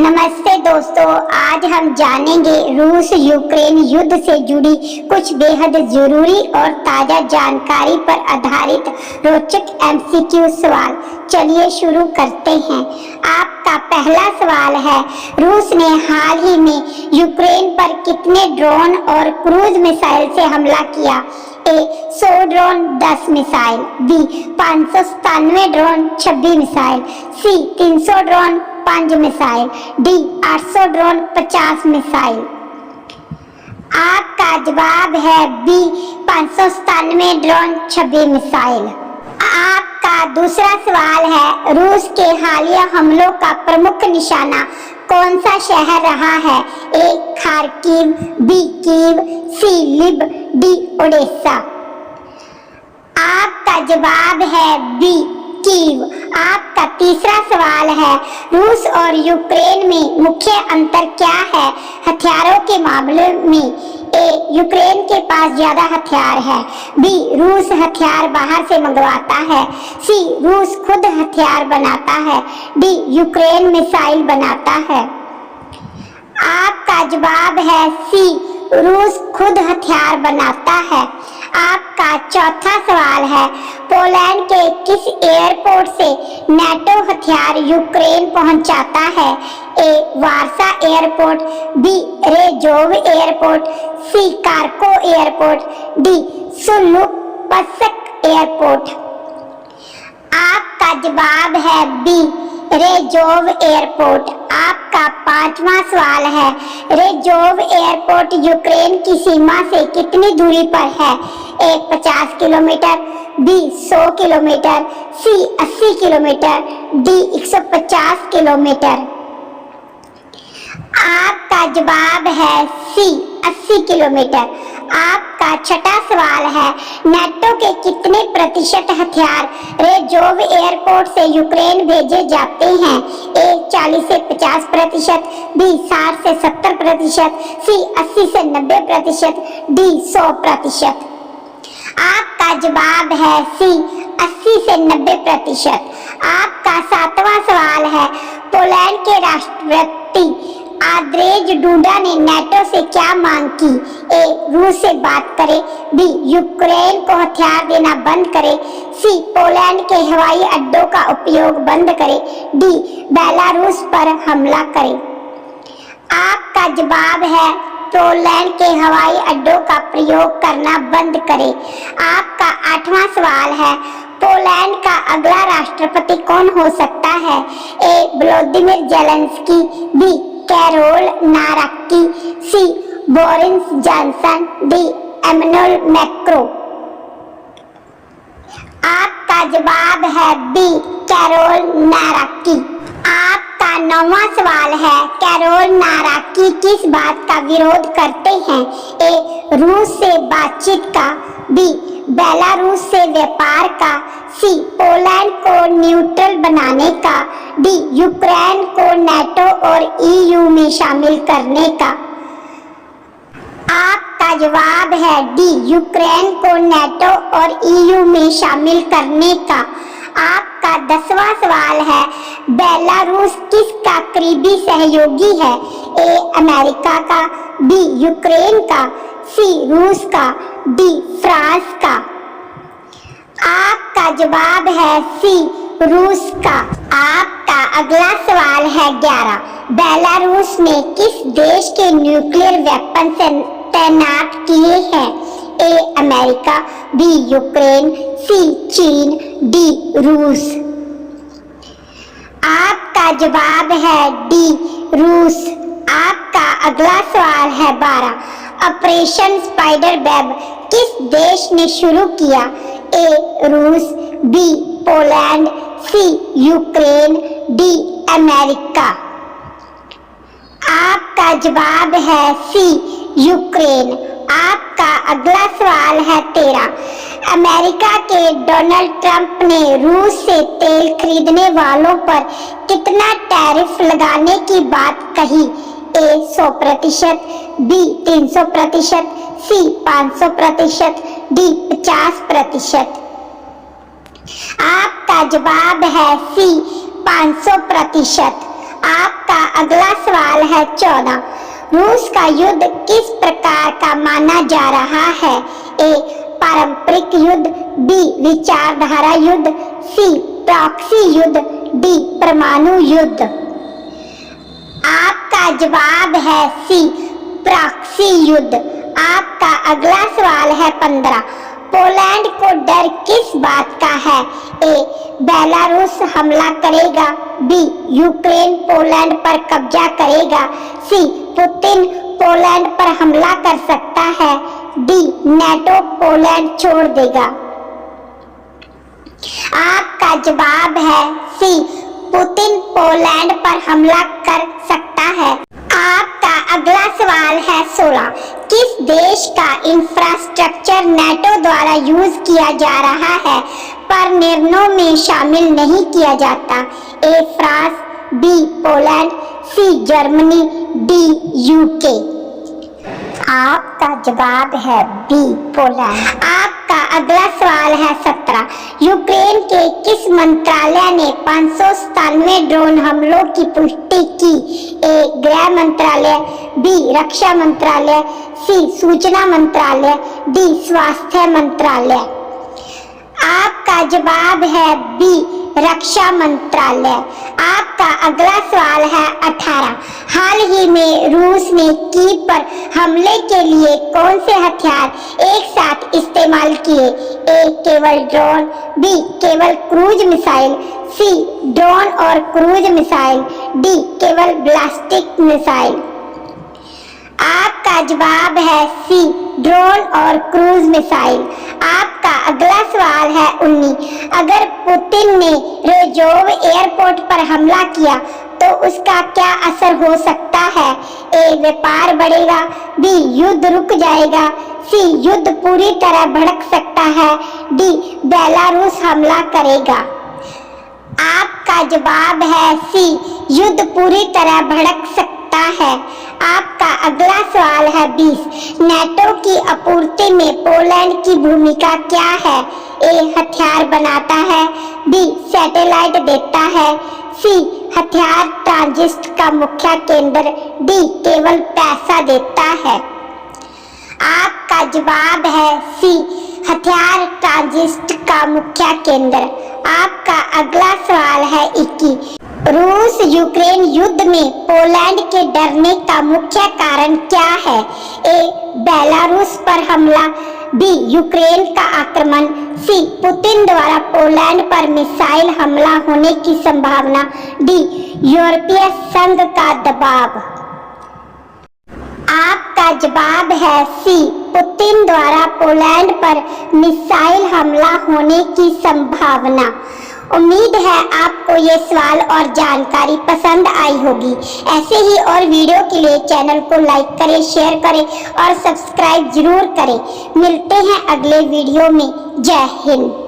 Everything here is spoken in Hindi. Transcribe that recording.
नमस्ते दोस्तों, आज हम जानेंगे रूस यूक्रेन युद्ध से जुड़ी कुछ बेहद जरूरी और ताजा जानकारी पर आधारित रोचक एमसीक्यू सवाल। चलिए शुरू करते हैं। आपका पहला सवाल है, रूस ने हाल ही में यूक्रेन पर कितने ड्रोन और क्रूज मिसाइल से हमला किया? A 100 drone 10 missile, B 597 drone 26 missile, C 300 drone 5 missile, D 800 drone 50 missile. आपका जवाब है बी 597 ड्रोन 26 मिसाइल। आपका दूसरा सवाल है, रूस के हालिया हमलों का प्रमुख निशाना कौन सा शहर रहा है? ए खार्किव, बी कीव, सी लिब, डी ओडेसा। आपका जवाब है बी कीव। आपका तीसरा सवाल है, रूस और यूक्रेन में मुख्य अंतर क्या है हथियारों के मामले में? ए यूक्रेन के पास ज्यादा हथियार है, बी रूस हथियार बाहर से मंगवाता है, सी रूस खुद हथियार बनाता है, डी यूक्रेन मिसाइल बनाता है। आपका जवाब है सी रूस खुद हथियार बनाता है। आपका चौथा सवाल है, पोलैंड के किस एयरपोर्ट से नाटो हथियार यूक्रेन पहुंचाता है? ए वारसा एयरपोर्ट, बी रेजोव एयरपोर्ट, सी कार्को एयरपोर्ट, डी सुलुपस्क एयरपोर्ट। आपका जवाब है बी रेजोव एयरपोर्ट। आपका पांचवा सवाल है, रेजोव एयरपोर्ट यूक्रेन की सीमा से कितनी दूरी पर है? ए 50 किलोमीटर, बी 100 किलोमीटर, सी 80 किलोमीटर, डी 150 किलोमीटर। आपका जवाब है सी 80 किलोमीटर। आपका छठा सवाल है, नाटो के कितने प्रतिशत हथियार रेजोव एयरपोर्ट से यूक्रेन भेजे जाते हैं? ए 40 से 50%, बी 60 से 70%, सी 80 से 90%, डी 100%। आपका जवाब है सी 80 से 90%। आपका सातवां सवाल है, पोलैंड के राष्ट्रपति आंद्रेज डूडा ने नाटो से क्या मांग की? ए रूस से बात करे, बी यूक्रेन को हथियार देना बंद करे, सी पोलैंड के हवाई अड्डों का उपयोग बंद करे, डी बेलारूस पर हमला करे। आपका जवाब है पोलैंड के हवाई अड्डों का प्रयोग करना बंद करे। आपका आठवां सवाल है, पोलैंड का अगला राष्ट्रपति कौन हो सकता है? A Vladimir Zelensky, B Karol Nawrocki, C Boris Johnson, D Emmanuel Macron. आपका जवाब है बी कैरोल नाराकी। आपका नौवां सवाल है, कैरोल नाराकी किस बात का विरोध करते हैं? ए रूस से बातचीत का, बी बेलारूस से व्यापार का, सी पोलैंड को न्यूट्रल बनाने का, डी यूक्रेन को नाटो और ईयू में शामिल करने का। आपका जवाब है डी यूक्रेन को नाटो और ईयू में शामिल करने का। आपका 10वां सवाल है, बेलारूस किसका करीबी सहयोगी है? ए अमेरिका का, बी यूक्रेन का, सी रूस का, डी फ्रांस का। आपका जवाब है सी रूस का। आपका अगला सवाल है 11, बेलारूस ने किस देश के न्यूक्लियर वेपन से तैनात किए हैं? ए अमेरिका, बी यूक्रेन, सी चीन, डी रूस। आपका जवाब है डी रूस। आपका अगला सवाल है 12, ऑपरेशन स्पाइडर वेब किस देश ने शुरू किया? ए रूस, बी पोलैंड, सी यूक्रेन, डी अमेरिका। आपका जवाब है सी यूक्रेन। आपका अगला सवाल है 13, अमेरिका के डोनाल्ड ट्रंप ने रूस से तेल खरीदने वालों पर कितना टैरिफ लगाने की बात कही? ए 100%, बी 300%, सी 500%, डी 50%। आपका जवाब है सी 500%। आपका अगला सवाल है 14। रूस का युद्ध किस प्रकार का माना जा रहा है? ए पारंपरिक युद्ध, बी विचारधारा युद्ध, सी प्रॉक्सी युद्ध, डी परमाणु युद्ध। आपका जवाब है सी प्रॉक्सी युद्ध। आपका अगला सवाल है 15। पोलैंड को डर किस बात का है? ए बेलारूस हमला करेगा, बी यूक्रेन पोलैंड पर कब्जा करेगा, सी पुतिन पोलैंड पर हमला कर सकता है, डी नेटो पोलैंड छोड़ देगा। आपका जवाब है सी पुतिन पोलैंड पर हमला कर सकता है। आपका अगला सवाल है 16। किस देश का इंफ्रास्ट्रक्चर नेटो द्वारा यूज किया जा रहा है पर निर्णयों में शामिल नहीं किया जाता? A France, B Poland, C Germany, D UK. आपका जवाब है बी पोलैंड। आपका अगला सवाल है 17। यूक्रेन के किस मंत्रालय ने 597 ड्रोन हमलों की पुष्टि की? ए गृह मंत्रालय, बी रक्षा मंत्रालय, सी सूचना मंत्रालय, डी स्वास्थ्य मंत्रालय। आपका जवाब है बी रक्षा मंत्रालय। आपका अगला सवाल है 18। हाल ही में रूस ने कीव पर हमले के लिए कौन से हथियार एक साथ इस्तेमाल किए? ए केवल ड्रोन, बी केवल क्रूज मिसाइल, सी ड्रोन और क्रूज मिसाइल, डी केवल बैलिस्टिक मिसाइल। आपका जवाब है सी ड्रोन और क्रूज मिसाइल। आपका अगला सवाल है 19। अगर पुतिन ने रोजोव एयरपोर्ट पर हमला किया तो उसका क्या असर हो सकता है? ए व्यापार बढ़ेगा, बी युद्ध रुक जाएगा, सी युद्ध पूरी तरह भड़क सकता है, डी बेलारूस हमला करेगा। आपका जवाब है सी युद्ध पूरी तरह भड़क सकता है। आपका अगला सवाल है 20। नेटो की आपूर्ति में पोलैंड की भूमिका क्या है? ए हथियार बनाता है, बी सैटेलाइट देता है, सी हथियार ट्रांजिट का मुख्य केंद्र, डी केवल पैसा देता है। आपका जवाब है सी हथियार ट्रांजिट का मुख्य केंद्र। आपका अगला सवाल है 21। रूस यूक्रेन युद्ध में पोलैंड के डरने का मुख्य कारण क्या है? ए बेलारूस पर हमला, बी यूक्रेन का आक्रमण, सी पुतिन द्वारा पोलैंड पर मिसाइल हमला होने की संभावना, डी यूरोपीय संघ का दबाव। आपका जवाब है सी पुतिन द्वारा पोलैंड पर मिसाइल हमला होने की संभावना। उम्मीद है आपको ये सवाल और जानकारी पसंद आई होगी। ऐसे ही और वीडियो के लिए चैनल को लाइक करें, शेयर करें और सब्सक्राइब जरूर करें। मिलते हैं अगले वीडियो में। जय हिंद।